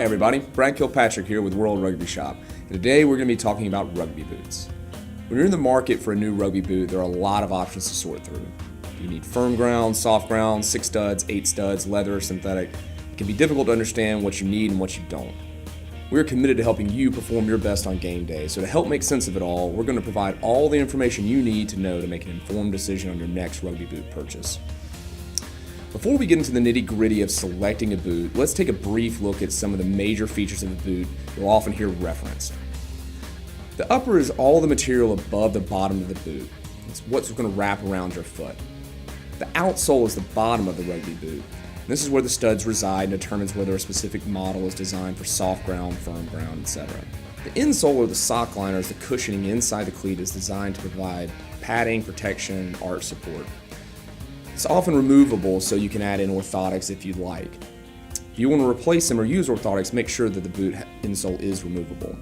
Hi everybody, Brad Kilpatrick here with World Rugby Shop, and today we're going to be talking about rugby boots. When you're in the market for a new rugby boot, there are a lot of options to sort through. You need firm ground, soft ground, 6 studs, 8 studs, leather, synthetic. It can be difficult to understand what you need and what you don't. We're committed to helping you perform your best on game day, so to help make sense of it all, we're going to provide all the information you need to know to make an informed decision on your next rugby boot purchase. Before we get into the nitty-gritty of selecting a boot, let's take a brief look at some of the major features of a boot you'll often hear referenced. The upper is all the material above the bottom of the boot. It's what's going to wrap around your foot. The outsole is the bottom of the rugby boot. This is where the studs reside and determines whether a specific model is designed for soft ground, firm ground, etc. The insole or the sock liner is the cushioning inside the cleat is designed to provide padding, protection, and arch support. It's often removable, so you can add in orthotics if you'd like. If you want to replace them or use orthotics, make sure that the boot insole is removable.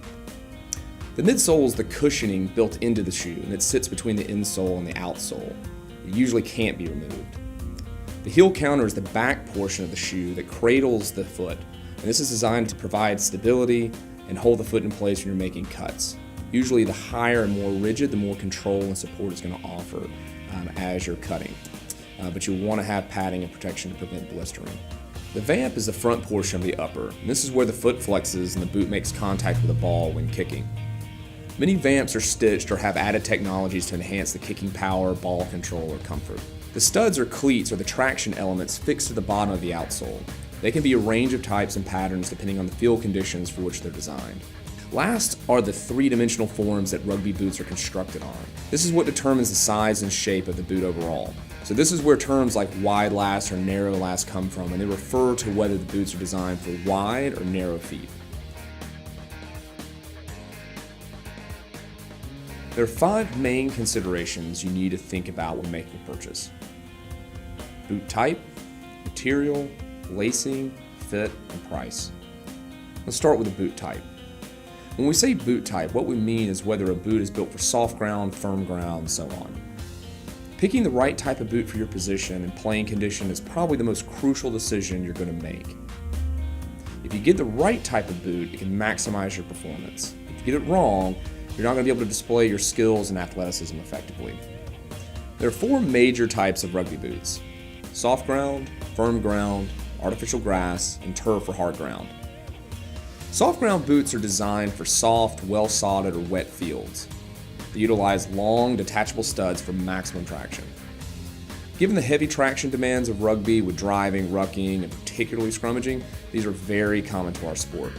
The midsole is the cushioning built into the shoe, and it sits between the insole and the outsole. It usually can't be removed. The heel counter is the back portion of the shoe that cradles the foot, and this is designed to provide stability and hold the foot in place when you're making cuts. Usually the higher and more rigid, the more control and support it's going to offer as you're cutting. But you'll want to have padding and protection to prevent blistering. The vamp is the front portion of the upper, and this is where the foot flexes and the boot makes contact with the ball when kicking. Many vamps are stitched or have added technologies to enhance the kicking power, ball control, or comfort. The studs or cleats are the traction elements fixed to the bottom of the outsole. They can be a range of types and patterns depending on the field conditions for which they're designed. Last are the three-dimensional forms that rugby boots are constructed on. This is what determines the size and shape of the boot overall. So this is where terms like wide last or narrow last come from, and they refer to whether the boots are designed for wide or narrow feet. There are 5 main considerations you need to think about when making a purchase: boot type, material, lacing, fit, and price. Let's start with the boot type. When we say boot type, what we mean is whether a boot is built for soft ground, firm ground, and so on. Picking the right type of boot for your position and playing condition is probably the most crucial decision you're going to make. If you get the right type of boot, it can maximize your performance. If you get it wrong, you're not going to be able to display your skills and athleticism effectively. There are 4 major types of rugby boots: soft ground, firm ground, artificial grass, and turf or hard ground. Soft ground boots are designed for soft, well-sodded, or wet fields. They utilize long, detachable studs for maximum traction. Given the heavy traction demands of rugby with driving, rucking, and particularly scrummaging, these are very common to our sport.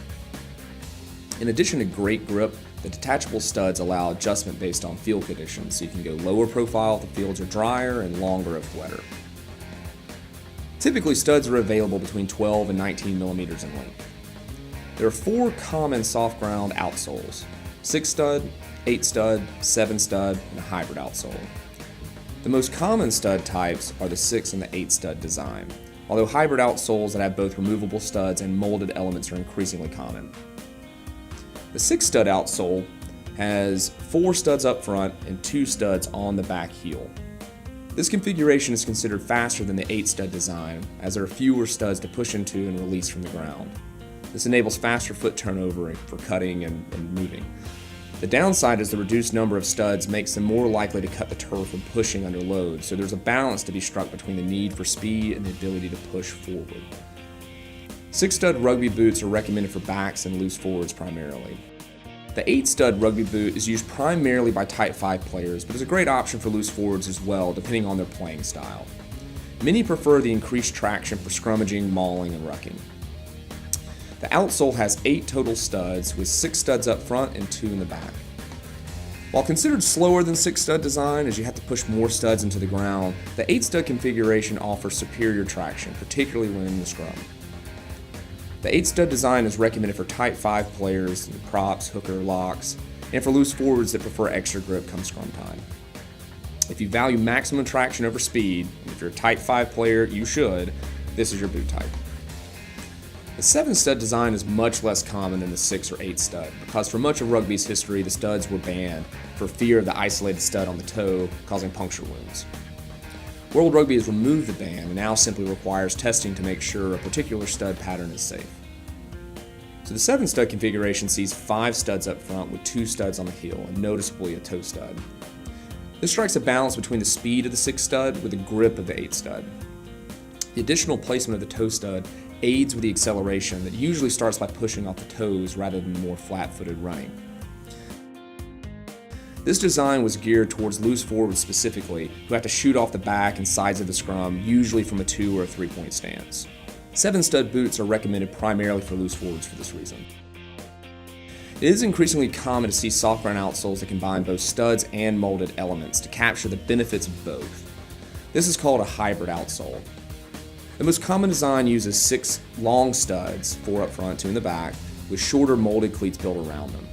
In addition to great grip, the detachable studs allow adjustment based on field conditions, so you can go lower profile if the fields are drier and longer if wetter. Typically, studs are available between 12 and 19 millimeters in length. There are 4 common soft ground outsoles: 6 stud, 8 stud, 7 stud, and a hybrid outsole. The most common stud types are the 6 and the 8 stud design, although hybrid outsoles that have both removable studs and molded elements are increasingly common. The 6 stud outsole has 4 studs up front and 2 studs on the back heel. This configuration is considered faster than the 8 stud design, as there are fewer studs to push into and release from the ground. This enables faster foot turnover for cutting and moving. The downside is the reduced number of studs makes them more likely to cut the turf when pushing under load, so there's a balance to be struck between the need for speed and the ability to push forward. 6 stud rugby boots are recommended for backs and loose forwards primarily. The 8 stud rugby boot is used primarily by Type 5 players, but is a great option for loose forwards as well, depending on their playing style. Many prefer the increased traction for scrummaging, mauling, and rucking. The outsole has 8 total studs, with 6 studs up front and 2 in the back. While considered slower than 6 stud design, as you have to push more studs into the ground, the 8 stud configuration offers superior traction, particularly when in the scrum. The 8 stud design is recommended for Type 5 players, props, hooker, locks, and for loose forwards that prefer extra grip come scrum time. If you value maximum traction over speed, and if you're a Type 5 player, you should, this is your boot type. The 7 stud design is much less common than the 6 or 8 stud, because for much of rugby's history, the studs were banned for fear of the isolated stud on the toe causing puncture wounds. World Rugby has removed the ban and now simply requires testing to make sure a particular stud pattern is safe. So the 7-stud configuration sees 5 studs up front with 2 studs on the heel and noticeably a toe stud. This strikes a balance between the speed of the 6-stud with the grip of the 8-stud. The additional placement of the toe stud aids with the acceleration that usually starts by pushing off the toes rather than more flat-footed running. This design was geared towards loose forwards specifically, who have to shoot off the back and sides of the scrum, usually from a 2 or a 3-point stance. 7-stud boots are recommended primarily for loose forwards for this reason. It is increasingly common to see soft ground outsoles that combine both studs and molded elements to capture the benefits of both. This is called a hybrid outsole. The most common design uses 6 long studs, 4 up front, 2 in the back, with shorter molded cleats built around them.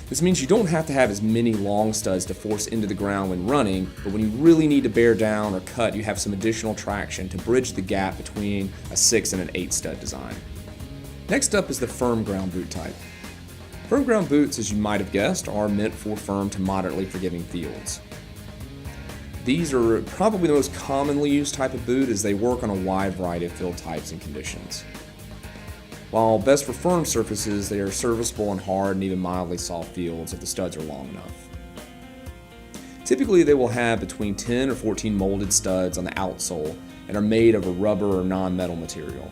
This means you don't have to have as many long studs to force into the ground when running, but when you really need to bear down or cut, you have some additional traction to bridge the gap between a 6 and an 8-stud design. Next up is the firm ground boot type. Firm ground boots, as you might have guessed, are meant for firm to moderately forgiving fields. These are probably the most commonly used type of boot as they work on a wide variety of field types and conditions. While best for firm surfaces, they are serviceable on hard and even mildly soft fields if the studs are long enough. Typically, they will have between 10 or 14 molded studs on the outsole and are made of a rubber or non-metal material.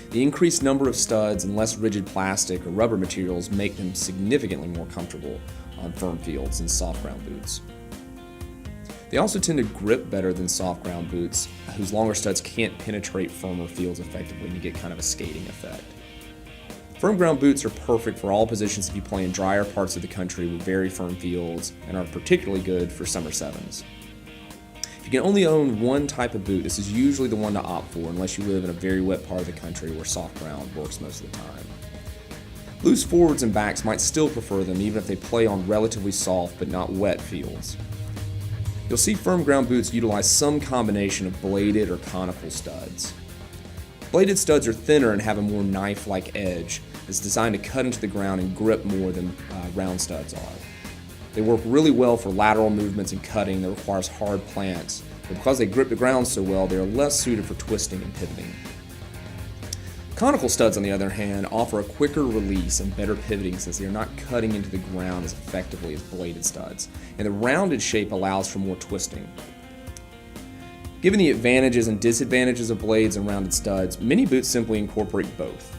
The increased number of studs and less rigid plastic or rubber materials make them significantly more comfortable on firm fields than soft ground boots. They also tend to grip better than soft ground boots, whose longer studs can't penetrate firmer fields effectively and you get kind of a skating effect. Firm ground boots are perfect for all positions if you play in drier parts of the country with very firm fields and are particularly good for summer 7s. If you can only own one type of boot, this is usually the one to opt for unless you live in a very wet part of the country where soft ground works most of the time. Loose forwards and backs might still prefer them even if they play on relatively soft but not wet fields. You'll see firm ground boots utilize some combination of bladed or conical studs. Bladed studs are thinner and have a more knife-like edge. It's designed to cut into the ground and grip more than round studs are. They work really well for lateral movements and cutting that requires hard plants, but because they grip the ground so well, they are less suited for twisting and pivoting. Conical studs, on the other hand, offer a quicker release and better pivoting since they are not cutting into the ground as effectively as bladed studs, and the rounded shape allows for more twisting. Given the advantages and disadvantages of blades and rounded studs, many boots simply incorporate both.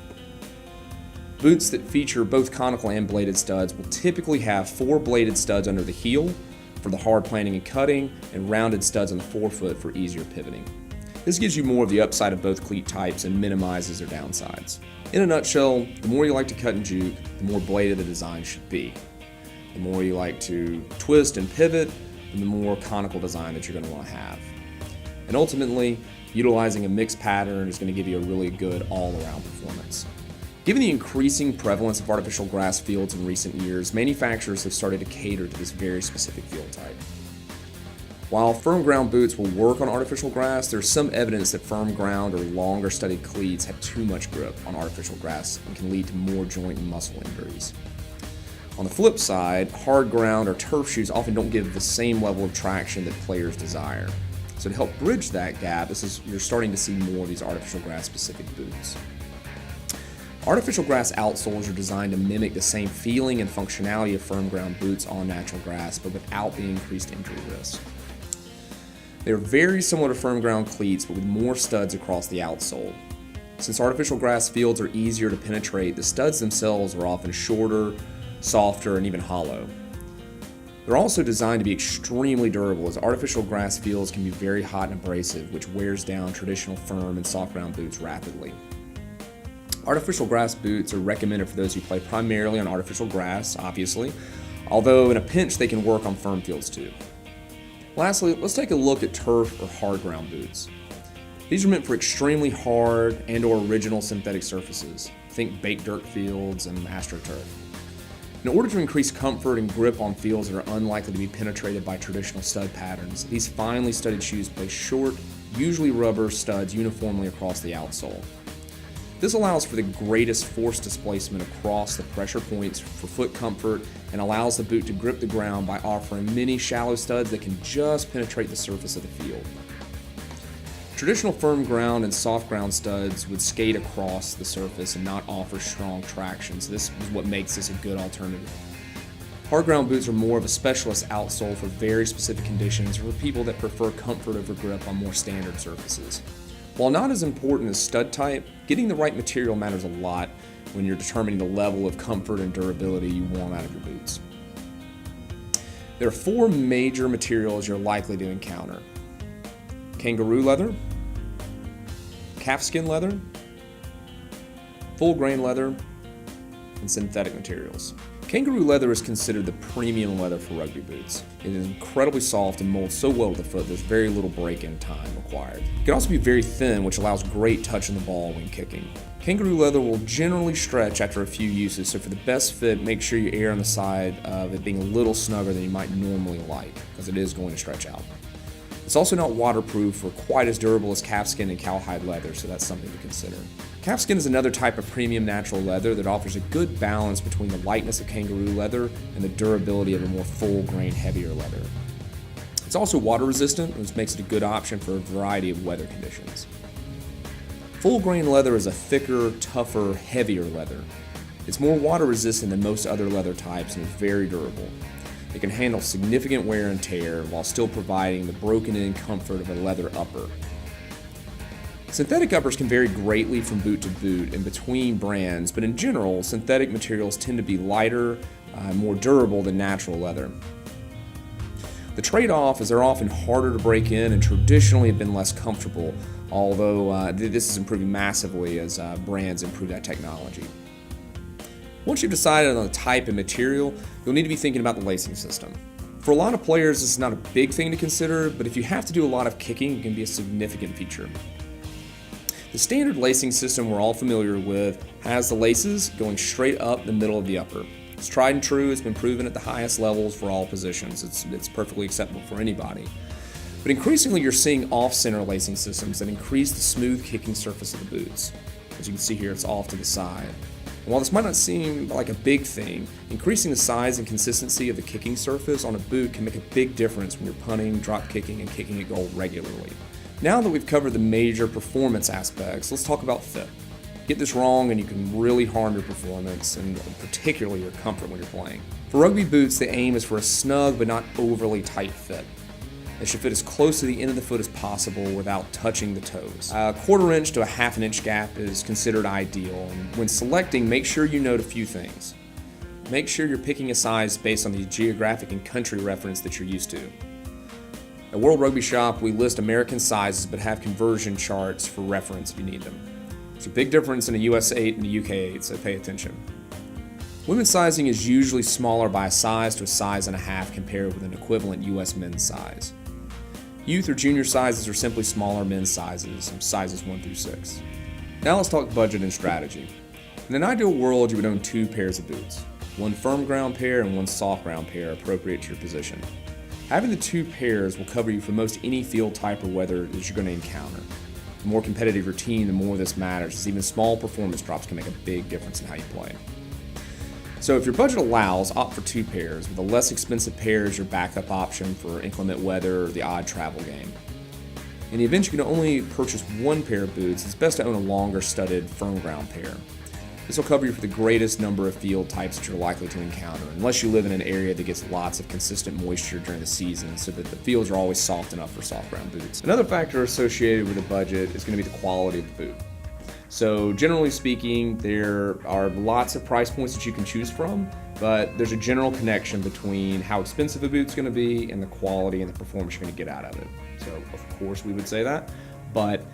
Boots that feature both conical and bladed studs will typically have 4 bladed studs under the heel for the hard planting and cutting, and rounded studs on the forefoot for easier pivoting. This gives you more of the upside of both cleat types and minimizes their downsides. In a nutshell, the more you like to cut and juke, the more bladed the design should be. The more you like to twist and pivot, the more conical design that you're going to want to have. And ultimately, utilizing a mixed pattern is going to give you a really good all-around performance. Given the increasing prevalence of artificial grass fields in recent years, manufacturers have started to cater to this very specific field type. While firm ground boots will work on artificial grass, there's some evidence that firm ground or longer studded cleats have too much grip on artificial grass and can lead to more joint and muscle injuries. On the flip side, hard ground or turf shoes often don't give the same level of traction that players desire. So to help bridge that gap, you're starting to see more of these artificial grass specific boots. Artificial grass outsoles are designed to mimic the same feeling and functionality of firm ground boots on natural grass, but without the increased injury risk. They are very similar to firm ground cleats, but with more studs across the outsole. Since artificial grass fields are easier to penetrate, the studs themselves are often shorter, softer, and even hollow. They're also designed to be extremely durable, as artificial grass fields can be very hot and abrasive, which wears down traditional firm and soft ground boots rapidly. Artificial grass boots are recommended for those who play primarily on artificial grass, obviously, although in a pinch they can work on firm fields too. Lastly, let's take a look at turf or hard ground boots. These are meant for extremely hard and or original synthetic surfaces. Think baked dirt fields and AstroTurf. In order to increase comfort and grip on fields that are unlikely to be penetrated by traditional stud patterns, these finely studded shoes place short, usually rubber studs uniformly across the outsole. This allows for the greatest force displacement across the pressure points for foot comfort and allows the boot to grip the ground by offering many shallow studs that can just penetrate the surface of the field. Traditional firm ground and soft ground studs would skate across the surface and not offer strong traction, so this is what makes this a good alternative. Hard ground boots are more of a specialist outsole for very specific conditions or for people that prefer comfort over grip on more standard surfaces. While not as important as stud type, getting the right material matters a lot when you're determining the level of comfort and durability you want out of your boots. There are 4 major materials you're likely to encounter: kangaroo leather, calfskin leather, full grain leather, and synthetic materials. Kangaroo leather is considered the premium leather for rugby boots. It is incredibly soft and molds so well to the foot there's very little break-in time required. It can also be very thin, which allows great touch on the ball when kicking. Kangaroo leather will generally stretch after a few uses, so for the best fit, make sure you err on the side of it being a little snugger than you might normally like, because it is going to stretch out. It's also not waterproof or quite as durable as calfskin and cowhide leather, so that's something to consider. Calfskin is another type of premium natural leather that offers a good balance between the lightness of kangaroo leather and the durability of a more full-grain, heavier leather. It's also water-resistant, which makes it a good option for a variety of weather conditions. Full-grain leather is a thicker, tougher, heavier leather. It's more water-resistant than most other leather types and is very durable. It can handle significant wear and tear while still providing the broken-in comfort of a leather upper. Synthetic uppers can vary greatly from boot to boot and between brands, but in general, synthetic materials tend to be lighter and more durable than natural leather. The trade-off is they're often harder to break in and traditionally have been less comfortable, although this is improving massively as brands improve that technology. Once you've decided on the type and material, you'll need to be thinking about the lacing system. For a lot of players, this is not a big thing to consider, but if you have to do a lot of kicking, it can be a significant feature. The standard lacing system we're all familiar with has the laces going straight up the middle of the upper. It's tried and true, it's been proven at the highest levels for all positions. It's perfectly acceptable for anybody. But increasingly you're seeing off-center lacing systems that increase the smooth kicking surface of the boots. As you can see here, it's off to the side. And while this might not seem like a big thing, increasing the size and consistency of the kicking surface on a boot can make a big difference when you're punting, drop kicking, and kicking a goal regularly. Now that we've covered the major performance aspects, let's talk about fit. Get this wrong and you can really harm your performance and particularly your comfort when you're playing. For rugby boots, the aim is for a snug but not overly tight fit. They should fit as close to the end of the foot as possible without touching the toes. A 1/4 inch to a 1/2 inch gap is considered ideal, and when selecting, make sure you note a few things. Make sure you're picking a size based on the geographic and country reference that you're used to. At World Rugby Shop, we list American sizes but have conversion charts for reference if you need them. There's a big difference in a US 8 and a UK 8, so pay attention. Women's sizing is usually smaller by a size to a size and a half compared with an equivalent US men's size. Youth or junior sizes are simply smaller men's sizes, sizes 1 through 6. Now let's talk budget and strategy. In an ideal world, you would own 2 pairs of boots, one firm ground pair and one soft ground pair appropriate to your position. Having the 2 pairs will cover you for most any field type or weather that you're going to encounter. The more competitive your team, the more this matters, as even small performance drops can make a big difference in how you play. So if your budget allows, opt for 2 pairs, with a less expensive pair as your backup option for inclement weather or the odd travel game. In the event you can only purchase 1 pair of boots, it's best to own a longer studded firm ground pair. This will cover you for the greatest number of field types that you're likely to encounter, unless you live in an area that gets lots of consistent moisture during the season so that the fields are always soft enough for soft ground boots. Another factor associated with the budget is going to be the quality of the boot. So generally speaking, there are lots of price points that you can choose from, but there's a general connection between how expensive a boot's going to be and the quality and the performance you're going to get out of it. So of course we would say that, but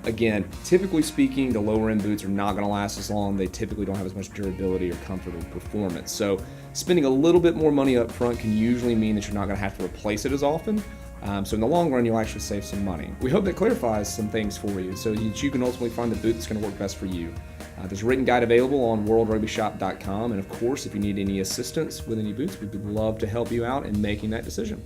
again, typically speaking, the lower end boots are not going to last as long. They typically don't have as much durability or comfort or performance. So spending a little bit more money up front can usually mean that you're not going to have to replace it as often. So in the long run, you'll actually save some money. We hope that clarifies some things for you so that you can ultimately find the boot that's going to work best for you. There's a written guide available on worldrugbyshop.com. And of course, if you need any assistance with any boots, we would love to help you out in making that decision.